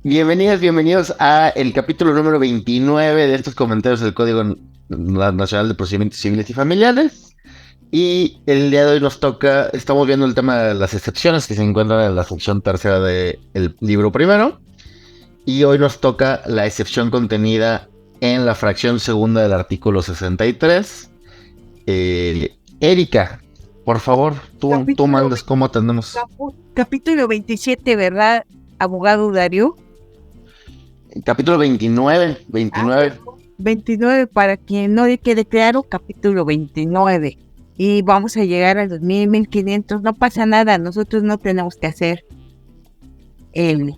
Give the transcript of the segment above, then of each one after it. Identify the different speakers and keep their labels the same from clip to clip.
Speaker 1: Bienvenidos a el capítulo número 29 de estos comentarios del Código Nacional de Procedimientos Civiles y Familiares. Y el día de hoy nos toca, estamos viendo el tema de las excepciones que se encuentran en la sección tercera del libro primero. Y hoy nos toca la excepción contenida en la fracción segunda del artículo 63. Erika, por favor, tú mandas cómo atendemos.
Speaker 2: Capítulo 27, ¿verdad, abogado Darío?
Speaker 1: Capítulo 29.
Speaker 2: 29, para quien no le quede claro, capítulo 29. Y vamos a llegar a los 1500, no pasa nada, nosotros no tenemos que hacer el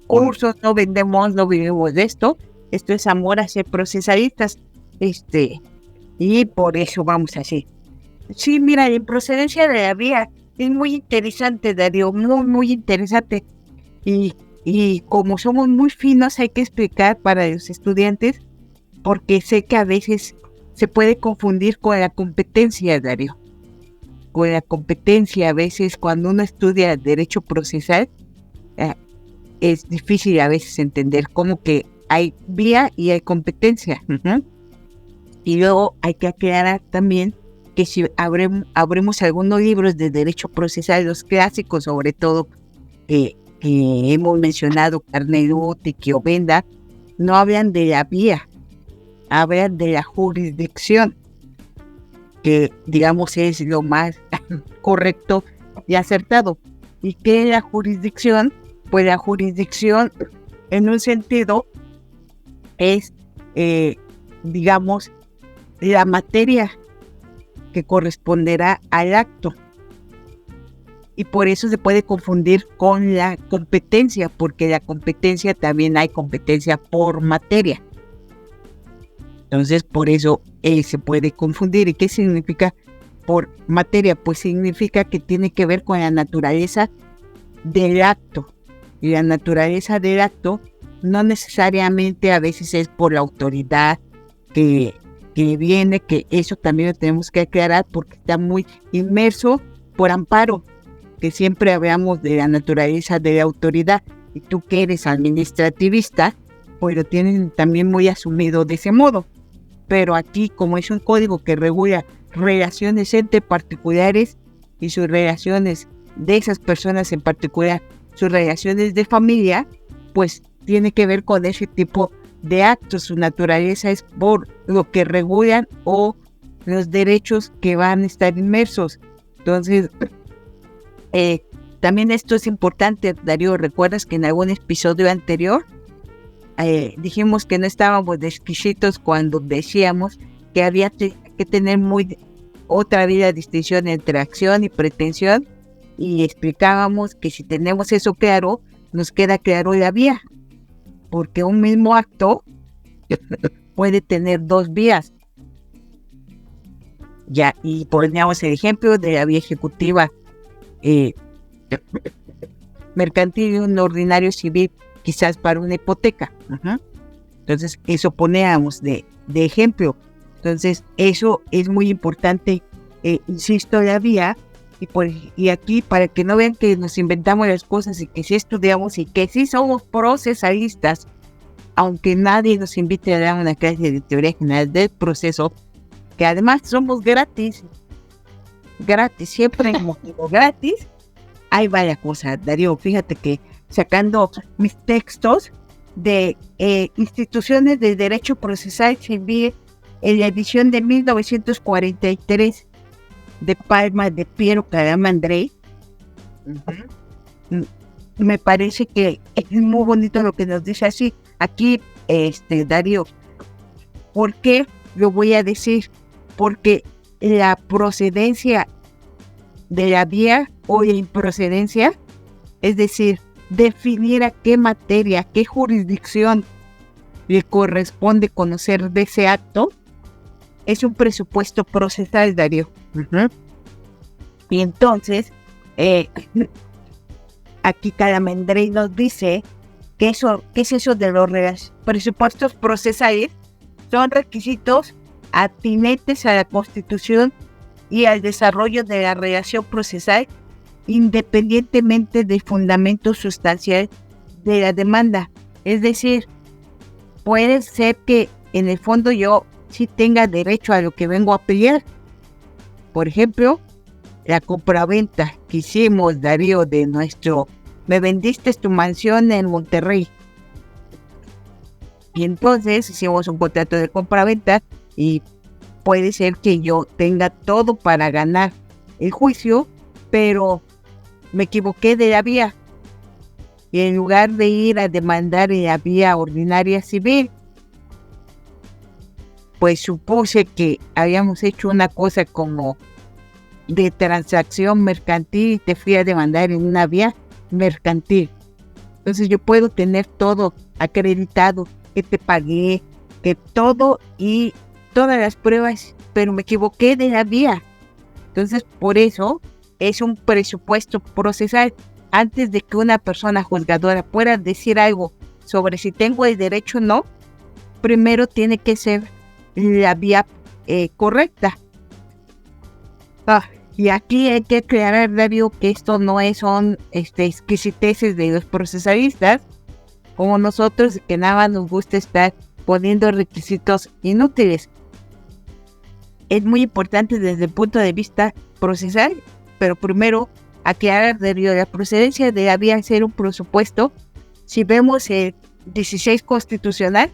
Speaker 2: curso, no vendemos, no vivimos de esto es amor a ser procesalistas, y por eso vamos así. Sí, mira, en procedencia de la vía, es muy interesante, Darío, muy interesante, y como somos muy finos, hay que explicar para los estudiantes, porque sé que a veces se puede confundir con la competencia, Darío. Con la competencia, a veces cuando uno estudia derecho procesal, es difícil a veces entender cómo que hay vía y hay competencia. Uh-huh. Y luego hay que aclarar también que si abrimos algunos libros de derecho procesal, los clásicos sobre todo, que hemos mencionado, Carneruti, Chiovenda, no hablan de la vía, hablan de la jurisdicción, que digamos es lo más correcto y acertado. ¿Y qué es la jurisdicción? Pues la jurisdicción, en un sentido, es, digamos, la materia que corresponderá al acto. Y por eso se puede confundir con la competencia, porque la competencia también hay competencia por materia. Entonces, por eso se puede confundir. ¿Y qué significa por materia? Pues significa que tiene que ver con la naturaleza del acto. Y la naturaleza del acto no necesariamente a veces es por la autoridad que viene, que eso también lo tenemos que aclarar porque está muy inmerso por amparo, que siempre hablamos de la naturaleza de la autoridad, y tú que eres administrativista, pues lo tienen también muy asumido de ese modo. Pero aquí, como es un código que regula relaciones entre particulares y sus relaciones de esas personas en particular, sus relaciones de familia, pues tiene que ver con ese tipo de actos. Su naturaleza es por lo que regulan o los derechos que van a estar inmersos. Entonces, también esto es importante, Darío. ¿Recuerdas que en algún episodio anterior dijimos que no estábamos exquisitos cuando decíamos que había que tener otra vida distinción entre acción y pretensión? Y explicábamos que si tenemos eso claro, nos queda claro la vía, porque un mismo acto puede tener dos vías. Ya, y poníamos el ejemplo de la vía ejecutiva mercantil y un ordinario civil, quizás para una hipoteca. Uh-huh. Entonces, eso poníamos de ejemplo. Entonces, eso es muy importante, insisto, la vía. Y aquí, para que no vean que nos inventamos las cosas y que sí estudiamos y que sí somos procesalistas, aunque nadie nos invite a dar una clase de teoría general del proceso, que además somos gratis, siempre hemos sido gratis. Ahí va la cosa, Darío. Fíjate que sacando mis textos de instituciones de derecho procesal civil en la edición de 1943, de Palma de Piero Calamandrei, uh-huh, me parece que es muy bonito lo que nos dice así. Aquí, Darío, ¿por qué lo voy a decir? Porque la procedencia de la vía o la improcedencia, es decir, definir a qué materia, qué jurisdicción le corresponde conocer de ese acto, es un presupuesto procesal, Darío. Uh-huh. Y entonces, aquí Calamandrei nos dice que ¿qué es eso de los presupuestos procesales? Son requisitos atinentes a la Constitución y al desarrollo de la relación procesal, independientemente del fundamento sustancial de la demanda. Es decir, puede ser que en el fondo yo sí tenga derecho a lo que vengo a pelear. Por ejemplo, la compraventa que hicimos, Darío, de nuestro... Me vendiste tu mansión en Monterrey. Y entonces hicimos un contrato de compraventa y puede ser que yo tenga todo para ganar el juicio, pero me equivoqué de la vía. Y en lugar de ir a demandar en la vía ordinaria civil, pues supuse que habíamos hecho una cosa como de transacción mercantil y te fui a demandar en una vía mercantil. Entonces yo puedo tener todo acreditado, que te pagué, que todo y todas las pruebas, pero me equivoqué de la vía. Entonces por eso es un presupuesto procesal. Antes de que una persona juzgadora pueda decir algo sobre si tengo el derecho o no, primero tiene que ser la vía correcta. Y aquí hay que aclarar, Darío, que esto no son exquisiteces de los procesalistas, como nosotros, que nada más nos gusta estar poniendo requisitos inútiles. Es muy importante desde el punto de vista procesal, pero primero aclarar, Darío, la procedencia de la vía ser un presupuesto. Si vemos el 16 constitucional,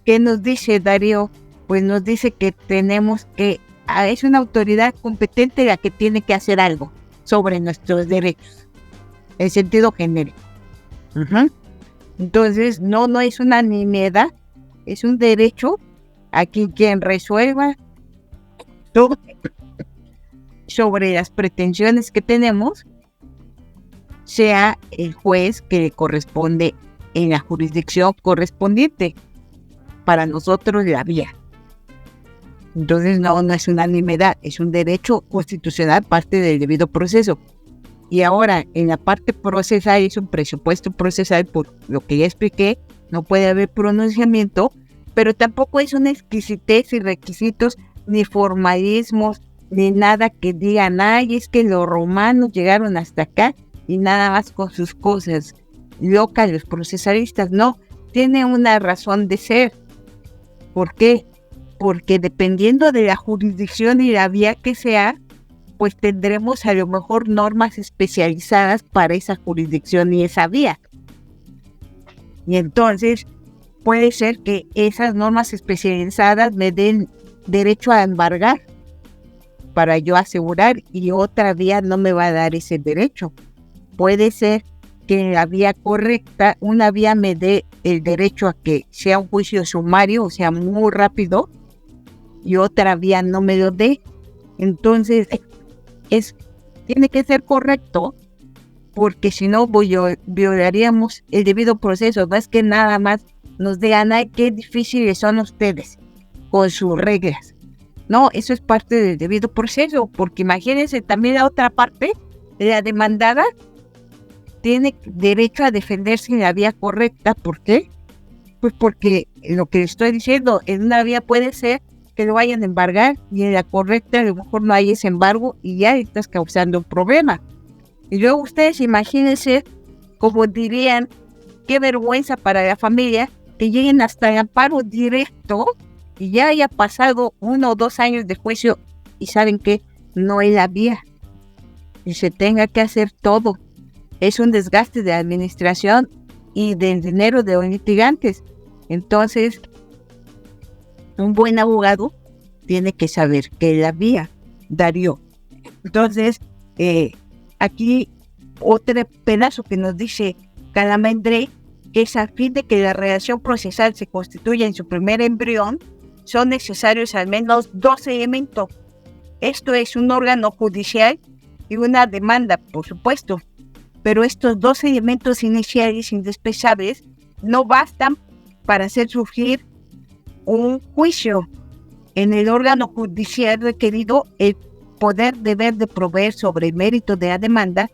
Speaker 2: ¿qué nos dice, Darío? Pues nos dice que tenemos que, es una autoridad competente la que tiene que hacer algo sobre nuestros derechos, en sentido genérico. Entonces, no es una nimiedad, es un derecho a quien resuelva sobre las pretensiones que tenemos, sea el juez que le corresponde en la jurisdicción correspondiente, para nosotros la vía. Entonces no es una nimiedad, es un derecho constitucional, parte del debido proceso. Y ahora en la parte procesal es un presupuesto procesal, por lo que ya expliqué, no puede haber pronunciamiento, pero tampoco es una exquisitez y requisitos ni formalismos ni nada que digan, ay, es que los romanos llegaron hasta acá y nada más con sus cosas locas los procesalistas. No, tiene una razón de ser. ¿Por qué? Porque dependiendo de la jurisdicción y la vía que sea, pues tendremos a lo mejor normas especializadas para esa jurisdicción y esa vía. Y entonces puede ser que esas normas especializadas me den derecho a embargar para yo asegurar, y otra vía no me va a dar ese derecho. Puede ser que en la vía correcta, una vía me dé el derecho a que sea un juicio sumario, o sea, muy rápido, y otra vía no me lo dé. Entonces tiene que ser correcto, porque si no violaríamos el debido proceso. No es que nada más nos digan, ay, qué difíciles son ustedes con sus reglas. No, eso es parte del debido proceso, porque imagínense también la otra parte, la demandada tiene derecho a defenderse en la vía correcta. ¿Por qué? Pues porque lo que estoy diciendo, en una vía puede ser que lo vayan a embargar y en la correcta a lo mejor no hay ese embargo y ya estás causando un problema. Y luego ustedes imagínense, como dirían, qué vergüenza para la familia que lleguen hasta el amparo directo y ya haya pasado 1 o 2 años de juicio y saben que no es la vía y se tenga que hacer todo. Es un desgaste de administración y del dinero de los litigantes. Entonces, un buen abogado tiene que saber que la vía, Darío. Entonces, aquí otro pedazo que nos dice Calamandrei, que es a fin de que la relación procesal se constituya en su primer embrión, son necesarios al menos 2 elementos. Esto es un órgano judicial y una demanda, por supuesto. Pero estos 2 elementos iniciales indispensables no bastan para hacer surgir un juicio. En el órgano judicial requerido, el poder deber de proveer sobre el mérito de la demanda,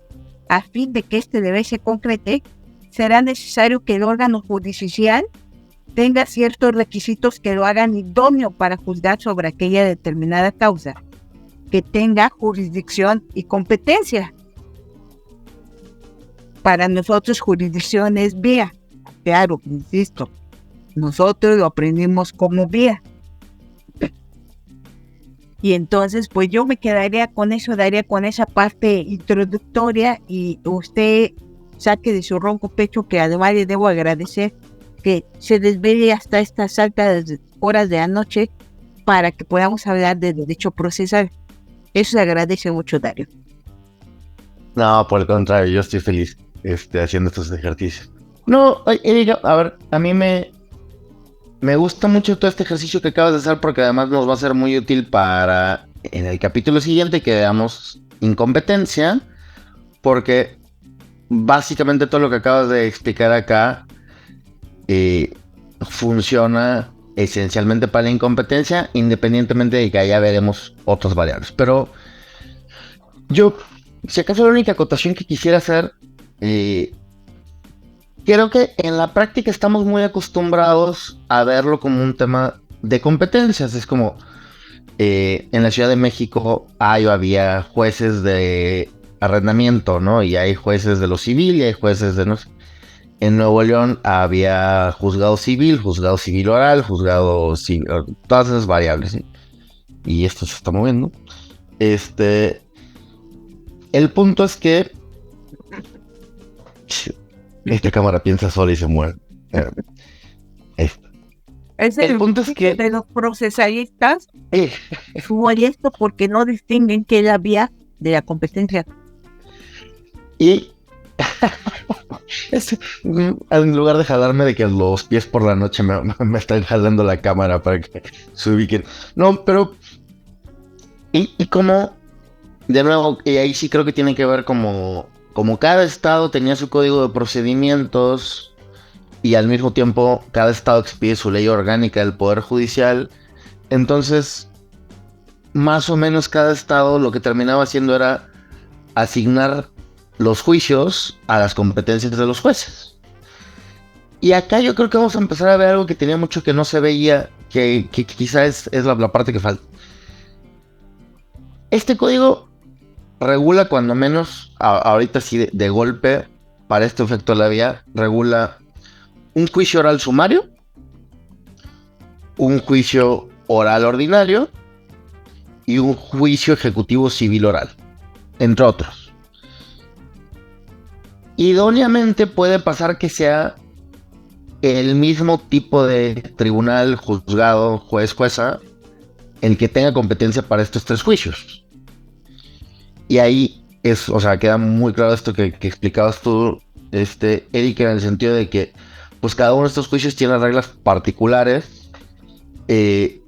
Speaker 2: a fin de que este deber se concrete, será necesario que el órgano judicial tenga ciertos requisitos que lo hagan idóneo para juzgar sobre aquella determinada causa, que tenga jurisdicción y competencia. Para nosotros jurisdicción es vía, claro, insisto, nosotros lo aprendimos como vía. Y entonces, pues yo me quedaría con eso, daría con esa parte introductoria y usted saque de su ronco pecho que además le debo agradecer que se desvele hasta estas altas horas de la noche para que podamos hablar de derecho procesal. Eso se agradece mucho, Dario.
Speaker 1: No, por el contrario, yo estoy feliz haciendo estos ejercicios. No, Erika, a ver, a mí me gusta mucho todo este ejercicio que acabas de hacer porque además nos va a ser muy útil para en el capítulo siguiente que veamos incompetencia, porque básicamente todo lo que acabas de explicar acá funciona esencialmente para la incompetencia, independientemente de que allá veremos otras variables. Pero yo, si acaso la única acotación que quisiera hacer, creo que en la práctica estamos muy acostumbrados a verlo como un tema de competencias. Es como en la Ciudad de México había jueces de arrendamiento, ¿no? Y hay jueces de lo civil y hay jueces de no sé. En Nuevo León había juzgado civil oral, juzgado civil, todas esas variables, ¿sí? Y esto se está moviendo. El punto es que esta cámara piensa sola y se muere.
Speaker 2: El punto es que de los procesalistas fue esto porque no distinguen que es la vía de la competencia.
Speaker 1: Y en lugar de jalarme de que los pies por la noche me están jalando la cámara para que se ubiquen. No, pero y como de nuevo, y ahí sí creo que tiene que ver como cada estado tenía su código de procedimientos y al mismo tiempo cada estado expide su ley orgánica del Poder Judicial. Entonces, más o menos cada estado lo que terminaba haciendo era asignar los juicios a las competencias de los jueces. Y acá yo creo que vamos a empezar a ver algo que tenía mucho que no se veía, que quizás es la parte que falta. Este código regula cuando menos, ahorita sí de golpe, para este efecto de la vía, regula un juicio oral sumario, un juicio oral ordinario y un juicio ejecutivo civil oral, entre otros. Idóneamente puede pasar que sea el mismo tipo de tribunal, juzgado, juez, jueza, el que tenga competencia para estos tres juicios. Y ahí queda muy claro esto que explicabas tú, Eric, en el sentido de que pues cada uno de estos juicios tiene reglas particulares y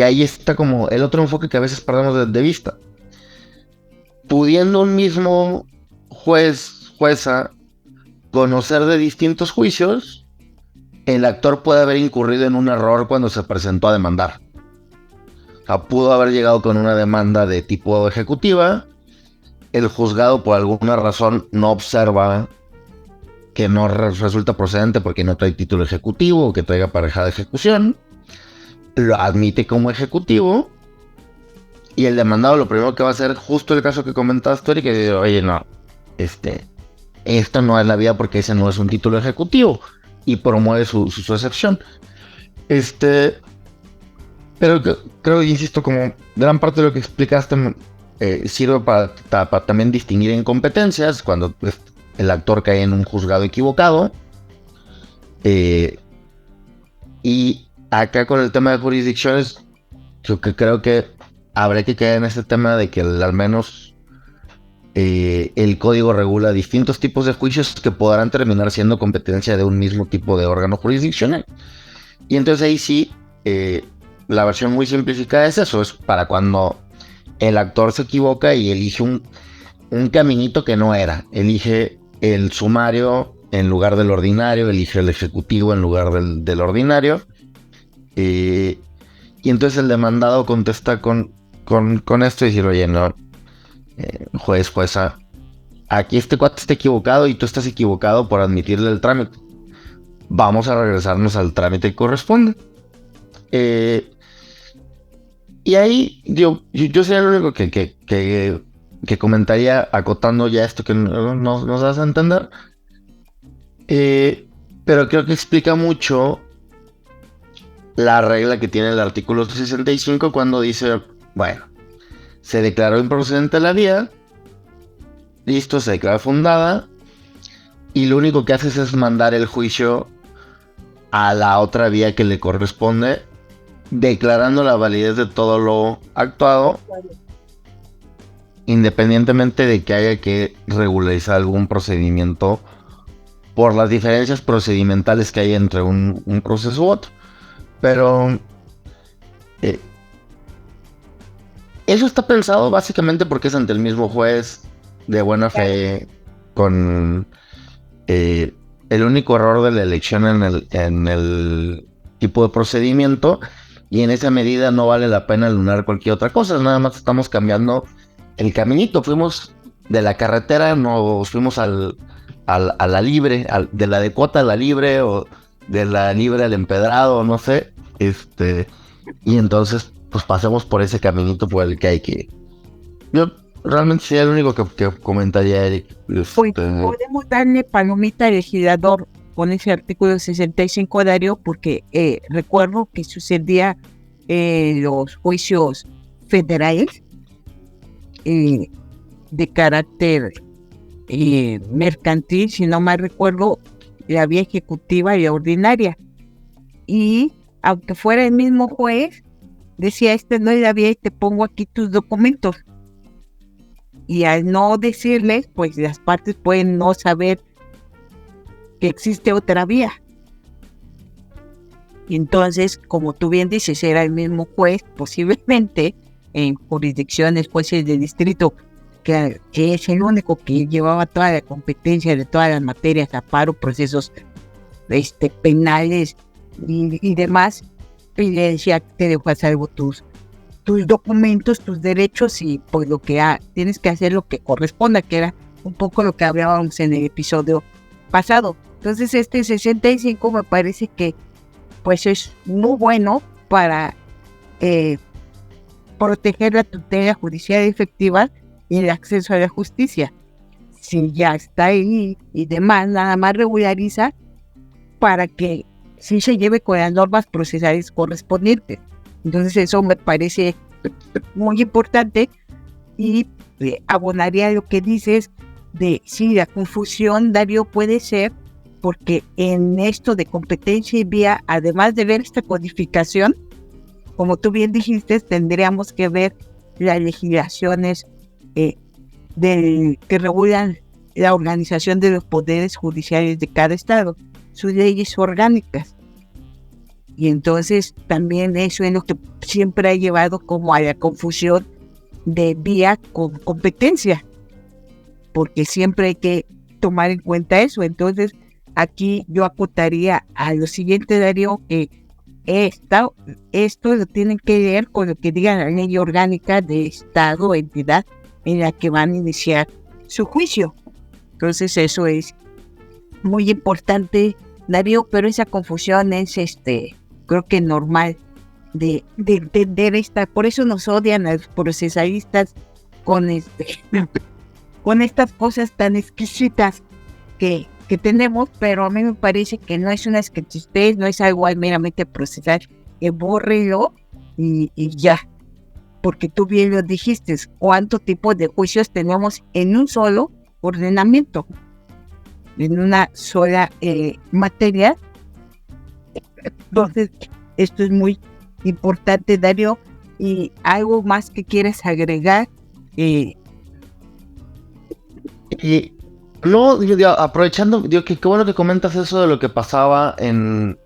Speaker 1: ahí está como el otro enfoque que a veces perdemos de vista. Pudiendo un mismo juez, jueza, conocer de distintos juicios, el actor puede haber incurrido en un error cuando se presentó a demandar. O sea, pudo haber llegado con una demanda de tipo ejecutiva, el juzgado por alguna razón no observa que no resulta procedente porque no trae título ejecutivo o que traiga pareja de ejecución, lo admite como ejecutivo y el demandado lo primero que va a hacer, justo el caso que comentabas tú, y que dice, oye, no, esto no es la vía porque ese no es un título ejecutivo y promueve su excepción. Pero creo, insisto, como gran parte de lo que explicaste sirve para también distinguir incompetencias cuando el actor cae en un juzgado equivocado. Y acá con el tema de jurisdicciones, yo creo que habrá que caer en este tema de que al menos el código regula distintos tipos de juicios que podrán terminar siendo competencia de un mismo tipo de órgano jurisdiccional. Y entonces ahí sí, la versión muy simplificada es eso, es para cuando el actor se equivoca y elige un caminito que no era, elige el sumario en lugar del ordinario, elige el ejecutivo en lugar del ordinario, y entonces el demandado contesta con esto y decir, oye, no, juez, jueza, aquí este cuate está equivocado y tú estás equivocado por admitirle el trámite. Vamos a regresarnos al trámite que corresponde. Y ahí yo sería el único que comentaría, acotando ya esto que nos das a entender. Pero creo que explica mucho la regla que tiene el artículo 65 cuando dice, bueno, se declaró improcedente la vía, listo, se declara fundada, y lo único que haces es mandar el juicio a la otra vía que le corresponde, declarando la validez de todo lo actuado, independientemente de que haya que regularizar algún procedimiento por las diferencias procedimentales que hay entre un proceso u otro. Pero eso está pensado básicamente porque es ante el mismo juez de buena fe, con el único error de la elección en el tipo de procedimiento, y en esa medida no vale la pena lunar cualquier otra cosa, nada más estamos cambiando el caminito. Fuimos de la carretera, nos fuimos a la libre, de la de cuota a la libre, o de la libre al empedrado, no sé, y entonces pues pasemos por ese caminito por el que hay que ir. Yo realmente sería el único que comentaría, Eric.
Speaker 2: Pues podemos darle palomita al legislador con ese artículo 65, Darío, porque recuerdo que sucedía los juicios federales de carácter mercantil, si no mal recuerdo, la vía ejecutiva y la ordinaria. Y aunque fuera el mismo juez, decía, no es la vía y te pongo aquí tus documentos. Y al no decirles, pues las partes pueden no saber que existe otra vía. Y entonces, como tú bien dices, era el mismo juez, posiblemente en jurisdicciones, jueces de distrito, que es el único que llevaba toda la competencia de todas las materias, amparo, procesos penales y demás, y le decía, te dejo a salvo tus documentos, tus derechos, y pues lo que tienes que hacer lo que corresponda, que era un poco lo que hablábamos en el episodio pasado. Entonces 65 me parece que pues es muy bueno para proteger la tutela judicial efectiva y el acceso a la justicia. Si ya está ahí y demás, nada más regulariza para que sí se lleve con las normas procesales correspondientes. Entonces eso me parece muy importante, y abonaría lo que dices de sí, la confusión, Darío, puede ser porque en esto de competencia y vía, además de ver esta codificación, como tú bien dijiste, tendríamos que ver las legislaciones que regulan la organización de los poderes judiciales de cada estado, sus leyes orgánicas. Y entonces también eso es lo que siempre ha llevado como a la confusión de vía con competencia, porque siempre hay que tomar en cuenta eso. Entonces aquí yo acotaría a lo siguiente, Darío, que esto lo tienen que leer con lo que diga la ley orgánica de estado o entidad en la que van a iniciar su juicio. Entonces eso es muy importante, Darío, pero esa confusión es creo que normal de entender por eso nos odian a los procesalistas con estas cosas tan exquisitas que tenemos, pero a mí me parece que no es una exquisitez, no es algo meramente procesal, bórrelo y ya, porque tú bien lo dijiste, cuánto tipo de juicios tenemos en un solo ordenamiento, en una sola materia. Entonces, esto es muy importante, Darío. ¿Y algo más que quieres agregar?
Speaker 1: No, aprovechando, que qué bueno que comentas eso de lo que pasaba en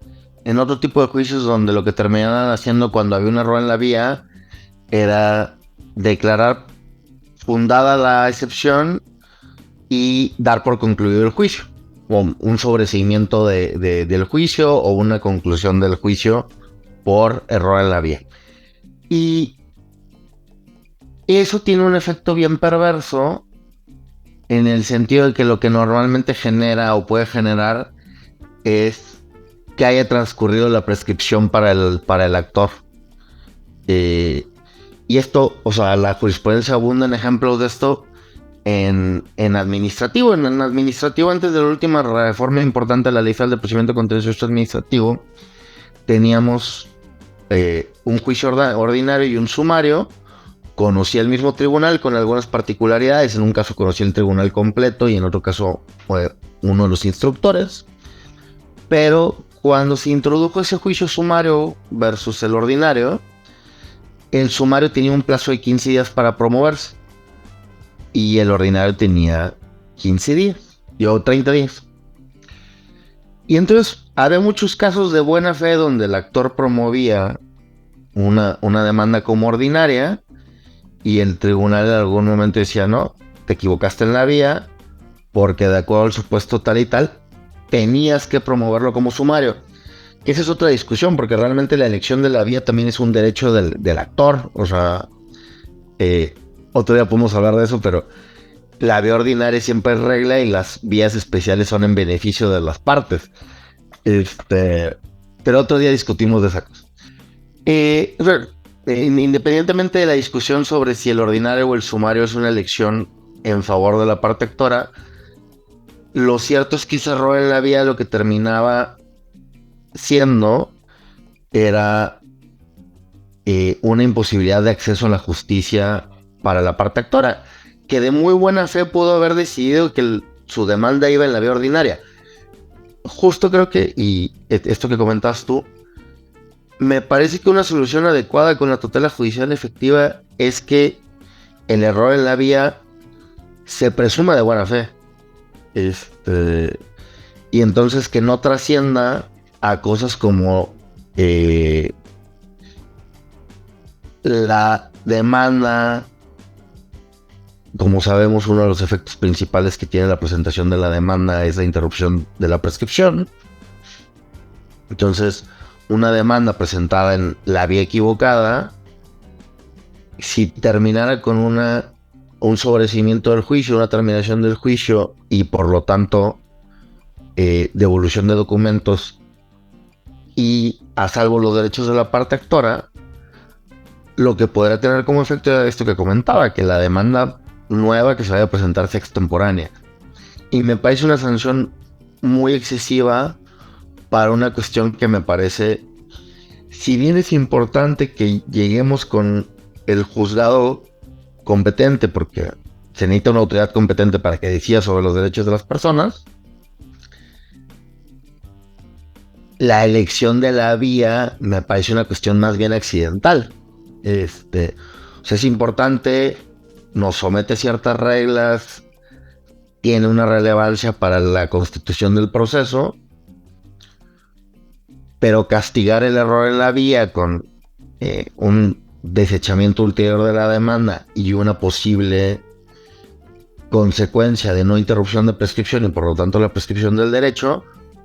Speaker 1: otro tipo de juicios, donde lo que terminaban haciendo cuando había un error en la vía era declarar fundada la excepción y dar por concluido el juicio, o un sobreseimiento del juicio, o una conclusión del juicio por error en la vía. Y eso tiene un efecto bien perverso, en el sentido de que lo que normalmente genera o puede generar es que haya transcurrido la prescripción para el actor. Y esto, o sea, la jurisprudencia abunda en ejemplos de esto, en administrativo. En administrativo, antes de la última reforma importante a la Ley Federal de Procedimiento Contencioso Administrativo, teníamos un juicio ordinario y un sumario. Conocía el mismo tribunal con algunas particularidades. En un caso conocía el tribunal completo y en otro caso uno de los instructores. Pero cuando se introdujo ese juicio sumario versus el ordinario, el sumario tenía un plazo de 15 días para promoverse y el ordinario tenía 15 días, o 30 días. Y entonces había muchos casos de buena fe donde el actor promovía una demanda como ordinaria y el tribunal en algún momento decía, no, te equivocaste en la vía porque de acuerdo al supuesto tal y tal, tenías que promoverlo como sumario. Esa es otra discusión, porque realmente la elección de la vía también es un derecho del actor. O sea, otro día podemos hablar de eso, pero la vía ordinaria siempre es regla y las vías especiales son en beneficio de las partes. Pero otro día discutimos de esa cosa. Independientemente de la discusión sobre si el ordinario o el sumario es una elección en favor de la parte actora, lo cierto es que ese error en la vía lo que terminaba siendo era una imposibilidad de acceso a la justicia para la parte actora, que de muy buena fe pudo haber decidido que su demanda iba en la vía ordinaria. Justo creo que, y esto que comentabas tú, me parece que una solución adecuada con la tutela judicial efectiva es que el error en la vía se presuma de buena fe. Y entonces que no trascienda a cosas como la demanda. Como sabemos, uno de los efectos principales que tiene la presentación de la demanda es la interrupción de la prescripción. Entonces, una demanda presentada en la vía equivocada, si terminara con un sobreseimiento del juicio, una terminación del juicio y por lo tanto devolución de documentos y a salvo los derechos de la parte actora, lo que podría tener como efecto era esto que comentaba, que la demanda nueva que se vaya a presentar sea extemporánea. Y me parece una sanción muy excesiva para una cuestión que me parece, si bien es importante que lleguemos con el juzgado competente, porque se necesita una autoridad competente para que decida sobre los derechos de las personas, la elección de la vía me parece una cuestión más bien accidental. O sea, es importante, nos somete a ciertas reglas, tiene una relevancia para la constitución del proceso, pero castigar el error en la vía con un desechamiento ulterior de la demanda y una posible consecuencia de no interrupción de prescripción y por lo tanto la prescripción del derecho,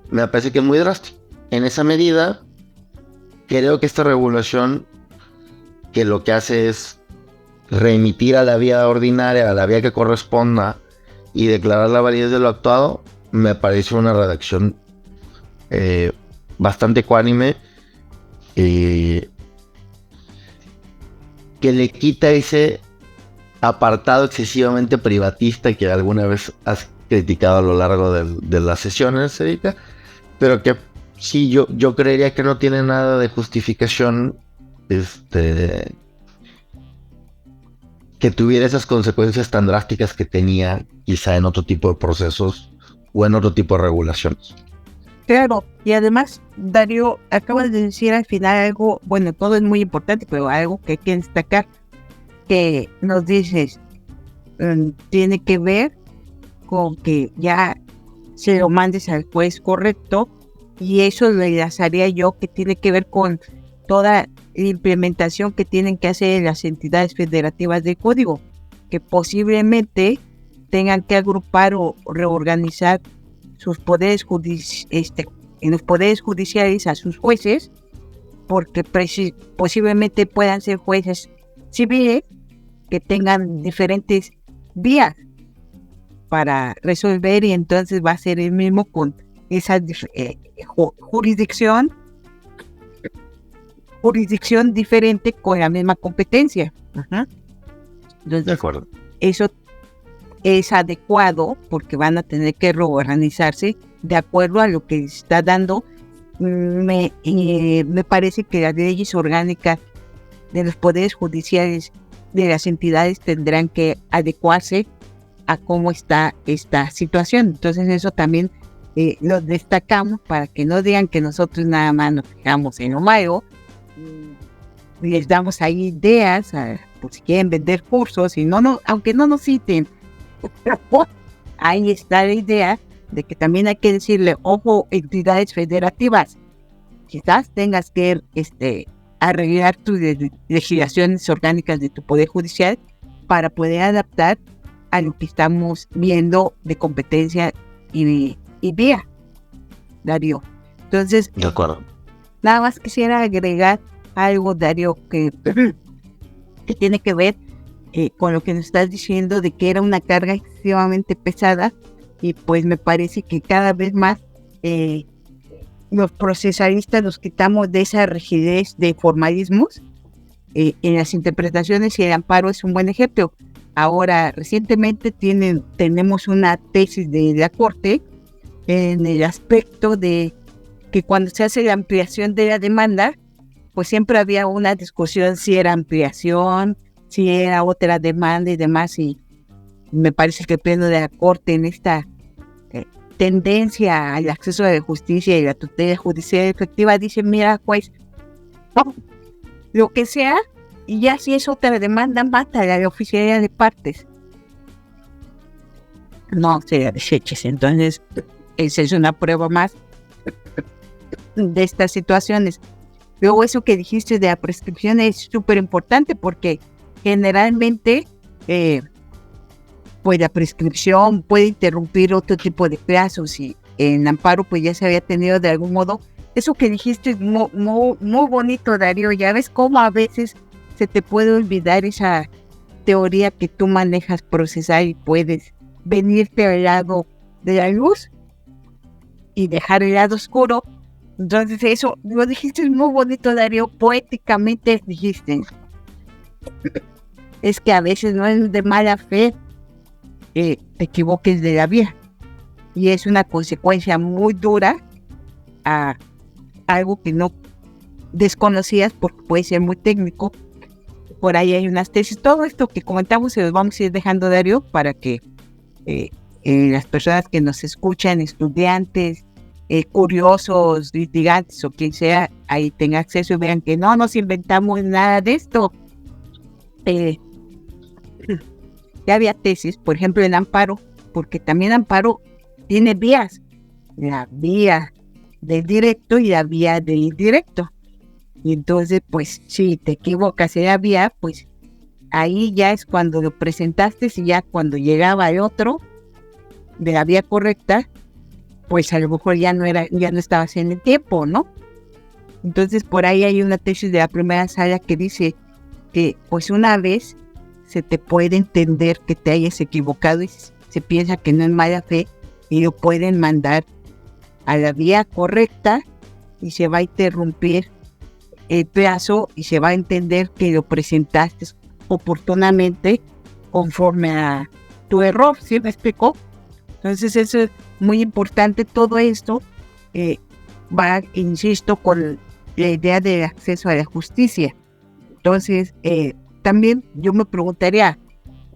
Speaker 1: me parece que es muy drástico. En esa medida, creo que esta regulación, que lo que hace es remitir a la vía ordinaria, a la vía que corresponda y declarar la validez de lo actuado, me parece una redacción bastante ecuánime, que le quita ese apartado excesivamente privatista que alguna vez has criticado a lo largo de las sesiones, Erika, pero que sí, yo creería que no tiene nada de justificación que tuviera esas consecuencias tan drásticas que tenía quizá en otro tipo de procesos o en otro tipo de regulaciones.
Speaker 2: Claro, y además, Darío, acabas de decir al final algo, bueno, todo es muy importante, pero algo que hay que destacar, que nos dices, tiene que ver con que ya se lo mandes al juez correcto, y eso le enlazaría yo que tiene que ver con toda la implementación que tienen que hacer las entidades federativas del código, que posiblemente tengan que agrupar o reorganizar sus poderes en los poderes judiciales a sus jueces, porque posiblemente puedan ser jueces civiles que tengan diferentes vías para resolver, y entonces va a ser el mismo con esa jurisdicción diferente con la misma competencia. Ajá. Entonces,
Speaker 1: De acuerdo.
Speaker 2: Eso es adecuado porque van a tener que reorganizarse de acuerdo a lo que les está dando. Me parece que las leyes orgánicas de los poderes judiciales de las entidades tendrán que adecuarse a cómo está esta situación. Entonces eso también lo destacamos para que no digan que nosotros nada más nos fijamos en lo malo. Les damos ahí ideas, por si quieren vender cursos, y aunque no nos citen, ahí está la idea de que también hay que decirle, ojo, entidades federativas, quizás tengas que arreglar tus legislaciones orgánicas de tu poder judicial para poder adaptar a lo que estamos viendo de competencia y vía, Darío. Entonces,
Speaker 1: De acuerdo.
Speaker 2: Nada más quisiera agregar algo, Darío, que tiene que ver con lo que nos estás diciendo de que era una carga excesivamente pesada, y pues me parece que cada vez más los procesalistas nos quitamos de esa rigidez de formalismos en las interpretaciones, y el amparo es un buen ejemplo. Ahora, recientemente tenemos una tesis de la Corte en el aspecto de que cuando se hace la ampliación de la demanda, pues siempre había una discusión si era ampliación, si era otra demanda y demás, y me parece que el Pleno de la Corte en esta tendencia al acceso a la justicia y la tutela judicial efectiva dice, mira, pues, lo que sea, y ya si es otra demanda, mata a la oficialidad de partes. No se la deseches. Entonces, esa es una prueba más de estas situaciones. Luego, eso que dijiste de la prescripción es súper importante porque generalmente pues la prescripción puede interrumpir otro tipo de plazos, y en amparo pues ya se había tenido de algún modo. Eso que dijiste es muy, muy, muy bonito, Darío. Ya ves cómo a veces se te puede olvidar esa teoría que tú manejas procesal y puedes venirte al lado de la luz y dejar el lado oscuro. Entonces eso lo dijiste muy bonito, Darío, poéticamente dijiste. Es que a veces no es de mala fe que te equivoques de la vía, y es una consecuencia muy dura a algo que no desconocías porque puede ser muy técnico. Por ahí hay unas tesis. Todo esto que comentamos se los vamos a ir dejando, Darío, para que las personas que nos escuchan, estudiantes, curiosos, litigantes o quien sea, ahí tengan acceso y vean que no nos inventamos nada de esto. Ya había tesis, por ejemplo, en amparo, porque también amparo tiene vías, la vía del directo y la vía del indirecto. Y entonces, pues, si te equivocas en la vía, pues ahí ya es cuando lo presentaste, y ya cuando llegaba el otro de la vía correcta, pues a lo mejor ya no estabas en el tiempo, ¿no? Entonces, por ahí hay una tesis de la primera sala que dice que, pues, una vez se te puede entender que te hayas equivocado y se piensa que no es mala fe, y lo pueden mandar a la vía correcta y se va a interrumpir el plazo y se va a entender que lo presentaste oportunamente conforme a tu error. ¿Sí me explicó? Entonces eso es muy importante. Todo esto va, insisto, con la idea del acceso a la justicia. Entonces, también yo me preguntaría,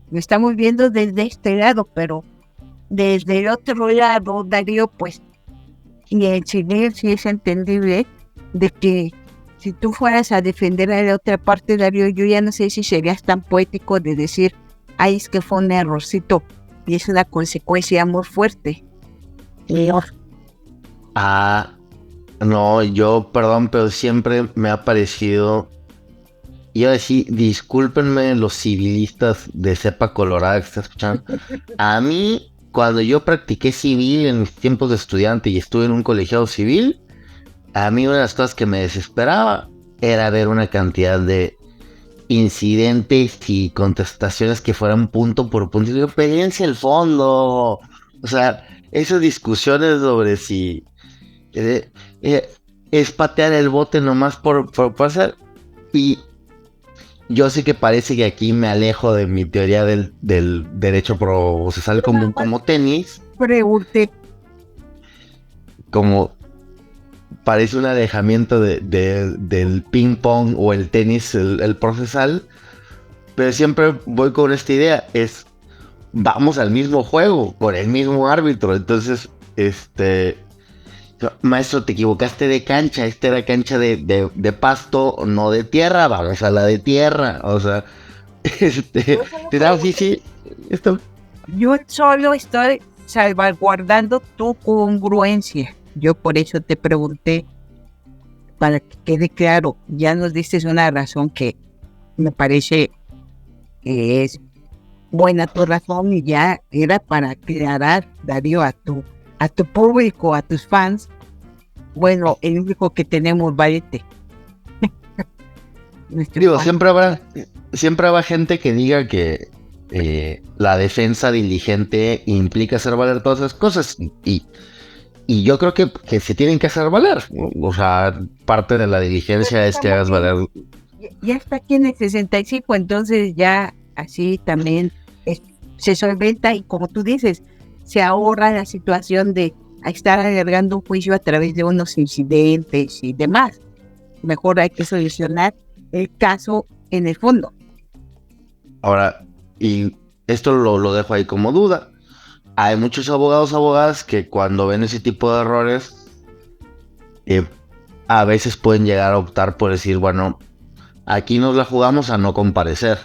Speaker 2: lo estamos viendo desde este lado, pero desde el otro lado, Darío, pues, y el civil sí es entendible de que si tú fueras a defender a la otra parte, Darío, yo ya no sé si serías tan poético de decir, ay, es que fue un errorcito y es una consecuencia muy fuerte.
Speaker 1: No, yo, perdón, pero siempre me ha parecido. Iba a decir, discúlpenme los civilistas de cepa colorada que están escuchando. A mí, cuando yo practiqué civil en mis tiempos de estudiante y estuve en un colegiado civil, a mí una de las cosas que me desesperaba era ver una cantidad de incidentes y contestaciones que fueran punto por punto. Y yo, peleense el fondo. O sea, esas discusiones sobre si es patear el bote nomás por hacer. Y yo sí que parece que aquí me alejo de mi teoría del derecho procesal como tenis,
Speaker 2: Pregunté.
Speaker 1: como parece un alejamiento del ping pong o el tenis, el procesal, pero siempre voy con esta idea, vamos al mismo juego, por el mismo árbitro, entonces, maestro, te equivocaste de cancha, esta era cancha de pasto, no de tierra, vamos a la de tierra, o sea, te da, sí, sí, esto.
Speaker 2: Yo solo estoy salvaguardando tu congruencia. Yo por eso te pregunté, para que quede claro. Ya nos diste una razón que me parece que es buena tu razón y ya era para aclarar, Darío, a tu público, a tus fans. Bueno, el único que tenemos valiente.
Speaker 1: Digo, siempre habrá gente que diga que la defensa diligente implica hacer valer todas esas cosas y yo creo que se tienen que hacer valer, ¿no? O sea, parte de la diligencia es que hagas valer.
Speaker 2: Ya está aquí en el 65, entonces ya así también se solventa y como tú dices, se ahorra la situación de estar alargando un juicio a través de unos incidentes y demás. Mejor hay que solucionar el caso en el fondo.
Speaker 1: Ahora, y esto lo dejo ahí como duda. Hay muchos abogadas que cuando ven ese tipo de errores, a veces pueden llegar a optar por decir, bueno, aquí nos la jugamos a no comparecer.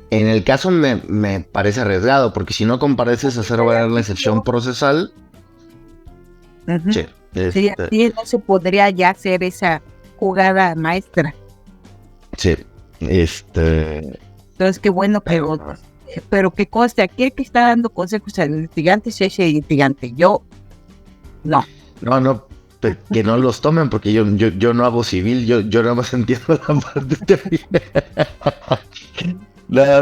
Speaker 1: En el caso me parece arriesgado, porque si no compareces a hacer valer la excepción procesal,
Speaker 2: Uh-huh.
Speaker 1: sí,
Speaker 2: Sí, así no se podría ya hacer esa jugada maestra.
Speaker 1: sí,
Speaker 2: Entonces, qué bueno, pero que conste, aquí el que está dando consejos al litigante es ese litigante. Yo, no.
Speaker 1: no, que no los tomen, porque yo no hago civil, yo nada más entiendo la parte teórica. Nada,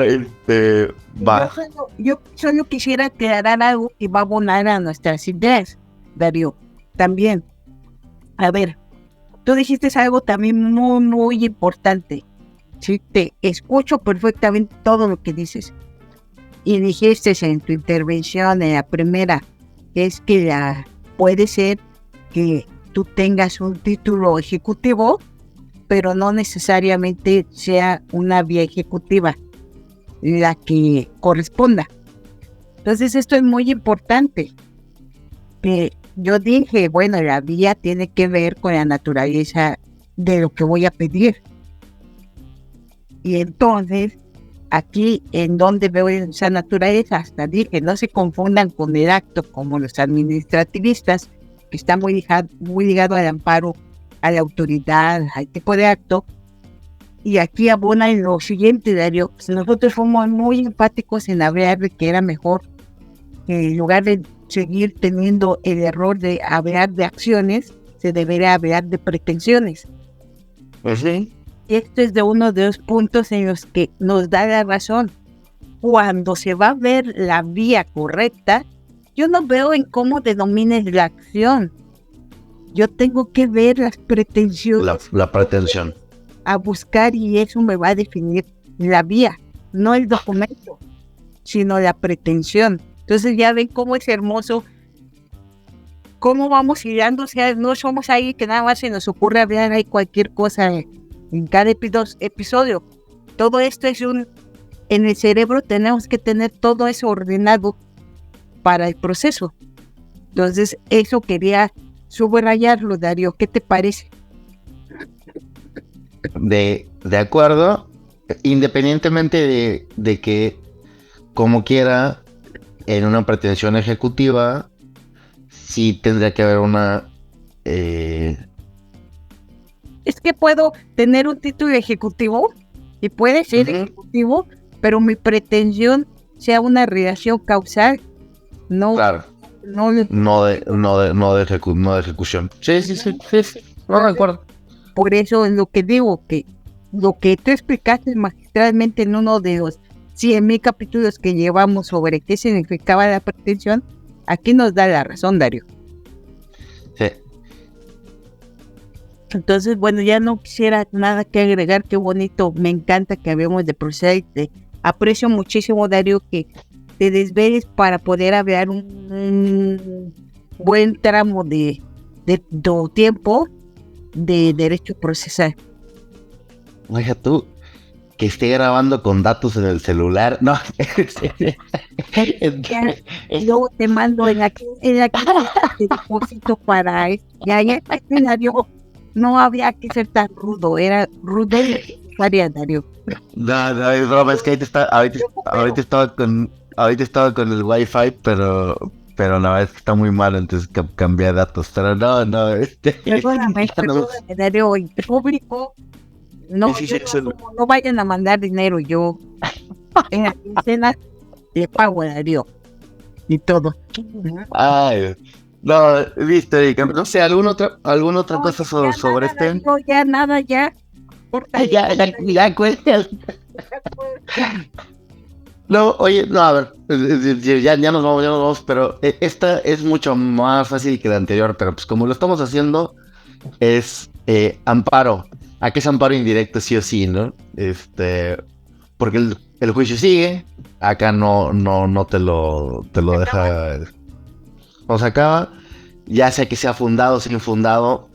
Speaker 1: va.
Speaker 2: Yo solo quisiera aclarar algo que va a abonar a nuestras ideas, Darío. También, a ver, tú dijiste algo también muy, muy importante. Sí, te escucho perfectamente todo lo que dices. Y dijiste en tu intervención, en la primera, es que puede ser que tú tengas un título ejecutivo, pero no necesariamente sea una vía ejecutiva la que corresponda. Entonces esto es muy importante. Yo dije, bueno, la vía tiene que ver con la naturaleza de lo que voy a pedir. Y entonces, aquí en donde veo esa naturaleza, hasta dije, no se confundan con el acto como los administrativistas, que está muy ligado al amparo, a la autoridad, al tipo de acto. Y aquí abona en lo siguiente, Darío, pues nosotros fuimos muy empáticos en hablar de que era mejor, en lugar de seguir teniendo el error de hablar de acciones, se debería hablar de pretensiones.
Speaker 1: Pues sí.
Speaker 2: Esto es de uno de los puntos en los que nos da la razón. Cuando se va a ver la vía correcta, yo no veo en cómo denomines la acción. Yo tengo que ver las pretensiones.
Speaker 1: La pretensión.
Speaker 2: A buscar y eso me va a definir la vía, no el documento, sino la pretensión. Entonces ya ven cómo es hermoso, cómo vamos hilando, o sea, no somos ahí que nada más se nos ocurre hablar ahí cualquier cosa en cada episodio. Todo esto es en el cerebro tenemos que tener todo eso ordenado para el proceso. Entonces eso quería subrayarlo, Darío, ¿qué te parece?
Speaker 1: De acuerdo, independientemente de que, como quiera, en una pretensión ejecutiva, sí tendría que haber una...
Speaker 2: Es que puedo tener un título ejecutivo y puede ser ejecutivo, pero mi pretensión sea una relación causal, no,
Speaker 1: claro, no de ejecución. Sí, no recuerdo.
Speaker 2: Por eso es lo que digo, que lo que tú explicaste magistralmente en uno de los 100,000 capítulos que llevamos sobre qué significaba la pretensión, aquí nos da la razón, Darío.
Speaker 1: Sí.
Speaker 2: Entonces, bueno, ya no quisiera nada que agregar. Qué bonito, me encanta que hablemos de Prosite. Aprecio muchísimo, Darío, que te desveles para poder hablar un buen tramo de tu tiempo de derecho procesal.
Speaker 1: Oiga tú, que esté grabando con datos en el celular. No.
Speaker 2: Luego te mando en la te deposito para esto. Ya, Darío, no había que ser tan rudo, era rudo y necesaria, Darío.
Speaker 1: No, es broma, es que ahorita estaba con el wifi, pero no, es que está muy mal, entonces cambié de datos, pero no,
Speaker 2: Perdóname, Darío, en público, no,
Speaker 1: sí,
Speaker 2: no vayan a mandar dinero, yo en la quincena le pago a Darío y todo.
Speaker 1: Ay, no, viste, Erika, no sé, alguna otra cosa sobre
Speaker 2: nada,
Speaker 1: este.
Speaker 2: Darío, ya nada, ya.
Speaker 1: Ya cuenta. No, oye, no, a ver, ya nos vamos, pero esta es mucho más fácil que la anterior, pero pues como lo estamos haciendo, es amparo. ¿A qué es amparo indirecto, sí o sí, no? Porque el juicio sigue, acá no te lo deja, o se acaba, ya sea que sea fundado o sin fundado,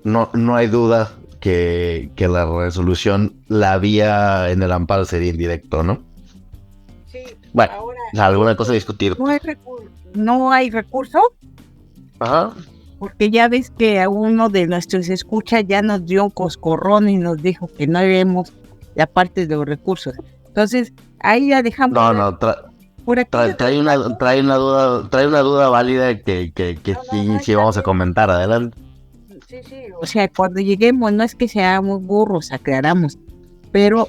Speaker 1: no hay duda que la resolución, la vía en el amparo sería indirecto, ¿no?
Speaker 2: Sí,
Speaker 1: Bueno,
Speaker 2: ahora,
Speaker 1: alguna cosa a discutir.
Speaker 2: no hay recurso,
Speaker 1: Ajá.
Speaker 2: porque ya ves que a uno de nuestros escuchas ya nos dio un coscorrón y nos dijo que no vemos la parte de los recursos. Entonces, ahí la dejamos.
Speaker 1: No,
Speaker 2: por aquí
Speaker 1: trae una duda válida que sí vamos a comentar, adelante.
Speaker 2: Sí, o sea, cuando lleguemos, no es que seamos burros, aclaramos, pero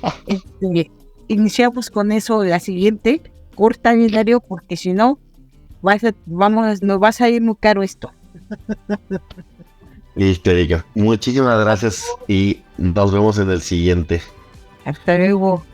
Speaker 2: iniciamos con eso la siguiente, corta Darío, porque si no, nos va a salir muy caro esto.
Speaker 1: Listo, Erika. Muchísimas gracias y nos vemos en el siguiente.
Speaker 2: Hasta luego.